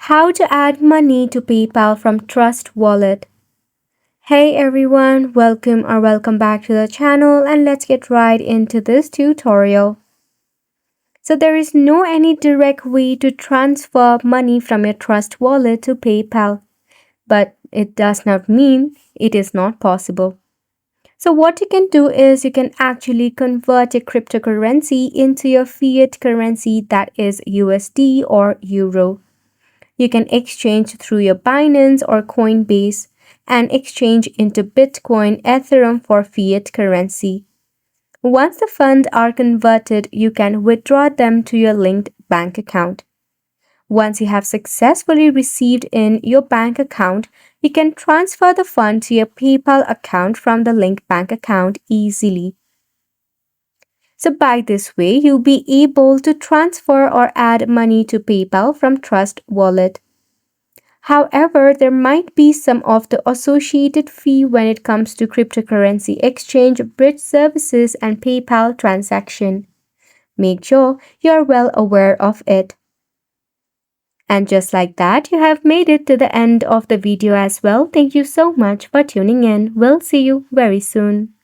How to add money to PayPal from Trust Wallet. Hey everyone, welcome back to the channel, and let's get right into this tutorial. So there is no any direct way to transfer money from your Trust Wallet to PayPal, but it does not mean it is not possible. So what you can do is you can actually convert a cryptocurrency into your fiat currency, that is USD or Euro. You can exchange through your Binance or Coinbase and exchange into Bitcoin, Ethereum for fiat currency. Once the funds are converted, you can withdraw them to your linked bank account. Once you have successfully received in your bank account, you can transfer the fund to your PayPal account from the linked bank account easily. So by this way, you'll be able to transfer or add money to PayPal from Trust Wallet. However, there might be some of the associated fee when it comes to cryptocurrency exchange, bridge services, and PayPal transaction. Make sure you are well aware of it. And just like that, you have made it to the end of the video as well. Thank you so much for tuning in. We'll see you very soon.